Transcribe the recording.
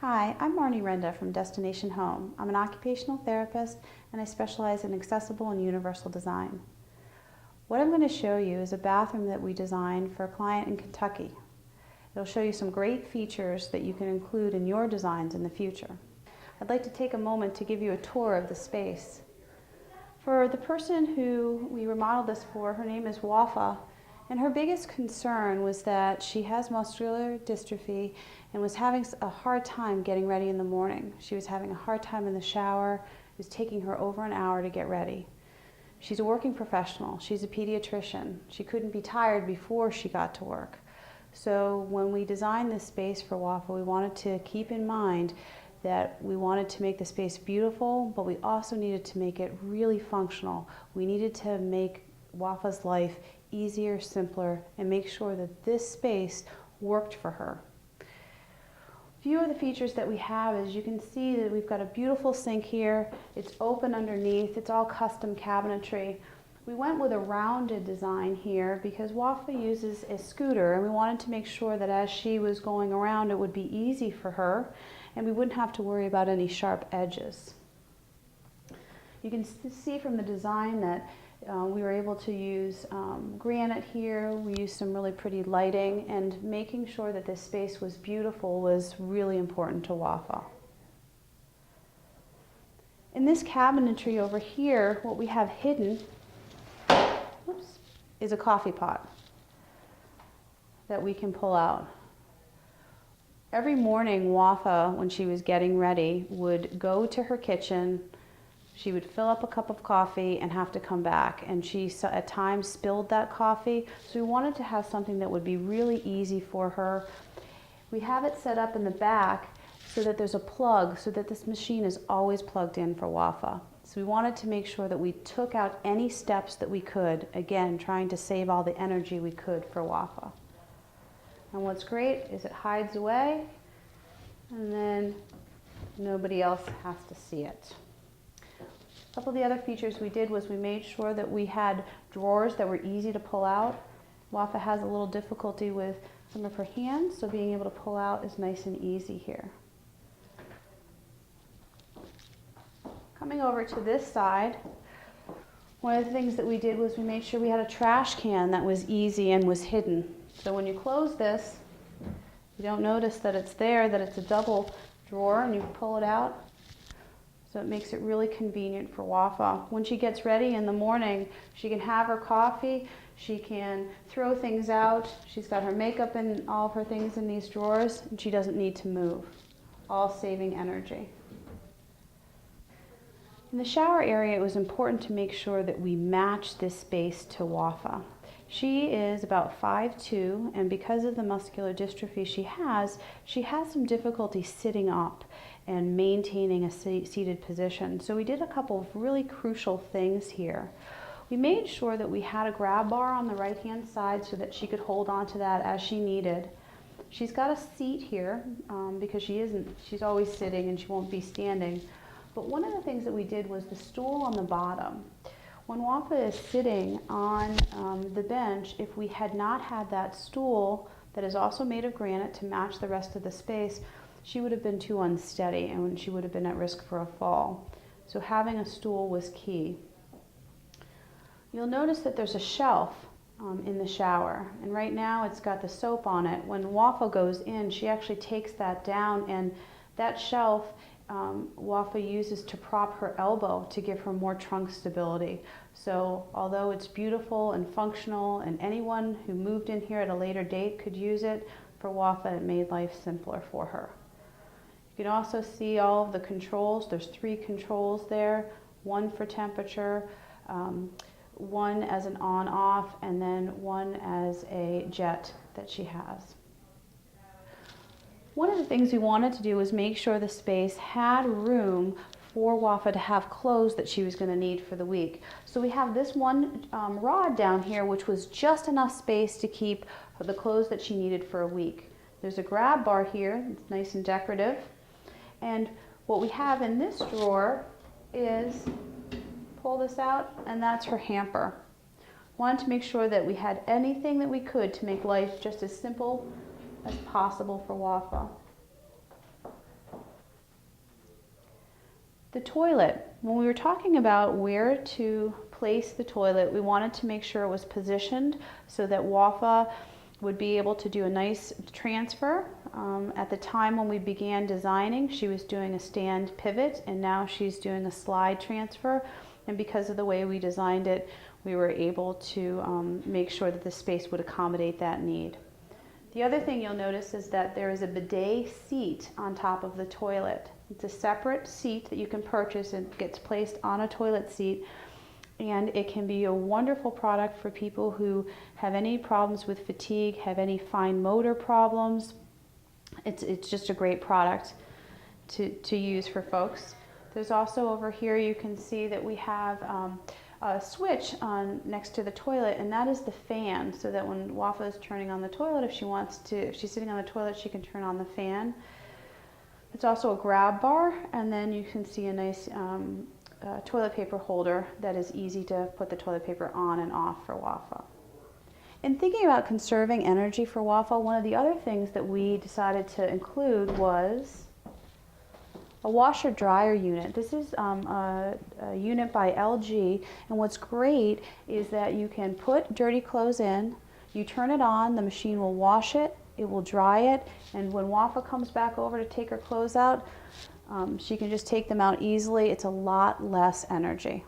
Hi, I'm Marnie Renda from Destination Home. I'm an occupational therapist and I specialize in accessible and universal design. What I'm going to show you is a bathroom that we designed for a client in Kentucky. It'll show you some great features that you can include in your designs in the future. I'd like to take a moment to give you a tour of the space. For the person who we remodeled this for, her name is Wafa, and her biggest concern was that she has muscular dystrophy and was having a hard time getting ready in the morning. She was having a hard time in the shower. It was taking her over an hour to get ready. She's a working professional. She's a pediatrician. She couldn't be tired before she got to work. So when we designed this space for Wafa, we wanted to keep in mind that we wanted to make the space beautiful, but we also needed to make it really functional. We needed to make Wafa's life easier, simpler, and make sure that this space worked for her. A few of the features that we have is you can see that we've got a beautiful sink here. It's open underneath. It's all custom cabinetry. We went with a rounded design here because Wafa uses a scooter, and we wanted to make sure that as she was going around it would be easy for her and we wouldn't have to worry about any sharp edges. You can see from the design that we were able to use granite here. We used some really pretty lighting, and making sure that this space was beautiful was really important to Wafa. In this cabinetry over here, what we have hidden is a coffee pot that we can pull out. Every morning, Wafa, when she was getting ready, would go to her kitchen. She would fill up a cup of coffee and have to come back, and she at times spilled that coffee. So we wanted to have something that would be really easy for her. We have it set up in the back so that there's a plug so that this machine is always plugged in for Wafa. So we wanted to make sure that we took out any steps that we could, again, trying to save all the energy we could for Wafa. And what's great is it hides away, and then nobody else has to see it. A couple of the other features we did was we made sure that we had drawers that were easy to pull out. Wafa has a little difficulty with some of her hands, so being able to pull out is nice and easy here. Coming over to this side, one of the things that we did was we made sure we had a trash can that was easy and was hidden. So when you close this, you don't notice that it's there, that it's a double drawer, and you pull it out. So it makes it really convenient for Wafa. When she gets ready in the morning, she can have her coffee, she can throw things out, she's got her makeup and all of her things in these drawers, and she doesn't need to move, all saving energy. In the shower area, it was important to make sure that we match this space to Wafa. She is about 5'2", and because of the muscular dystrophy she has some difficulty sitting up and maintaining a seated position. So we did a couple of really crucial things here. We made sure that we had a grab bar on the right-hand side so that she could hold on to that as she needed. She's got a seat here because she's always sitting and she won't be standing. But one of the things that we did was the stool on the bottom. When Wafa is sitting on the bench, if we had not had that stool that is also made of granite to match the rest of the space, she would have been too unsteady and she would have been at risk for a fall. So having a stool was key. You'll notice that there's a shelf in the shower, and right now it's got the soap on it. When Wafa goes in, she actually takes that down, and that shelf Wafa uses to prop her elbow to give her more trunk stability. So although it's beautiful and functional and anyone who moved in here at a later date could use it, for Wafa it made life simpler for her. You can also see all of the controls. There's 3 controls there, one for temperature, one as an on-off, and then one as a jet that she has. One of the things we wanted to do was make sure the space had room for Wafa to have clothes that she was going to need for the week. So we have this one rod down here, which was just enough space to keep the clothes that she needed for a week. There's a grab bar here, it's nice and decorative. And what we have in this drawer is, pull this out, and that's her hamper. Wanted to make sure that we had anything that we could to make life just as simple as possible for Wafa. The toilet. When we were talking about where to place the toilet, we wanted to make sure it was positioned so that Wafa would be able to do a nice transfer. At the time when we began designing, she was doing a stand pivot, and now she's doing a slide transfer. And because of the way we designed it, we were able to make sure that the space would accommodate that need. The other thing you'll notice is that there is a bidet seat on top of the toilet. It's a separate seat that you can purchase and gets placed on a toilet seat, and it can be a wonderful product for people who have any problems with fatigue, have any fine motor problems. It's just a great product to use for folks. There's also over here, you can see that we have a switch on next to the toilet, and that is the fan, so that when Wafa is turning on the toilet, if she's sitting on the toilet, she can turn on the fan. It's also a grab bar, and then you can see a nice toilet paper holder that is easy to put the toilet paper on and off for Wafa. In thinking about conserving energy for Wafa, one of the other things that we decided to include was a washer-dryer unit. This is a unit by LG, and what's great is that you can put dirty clothes in, you turn it on, the machine will wash it, it will dry it, and when Wafa comes back over to take her clothes out, she can just take them out easily. It's a lot less energy.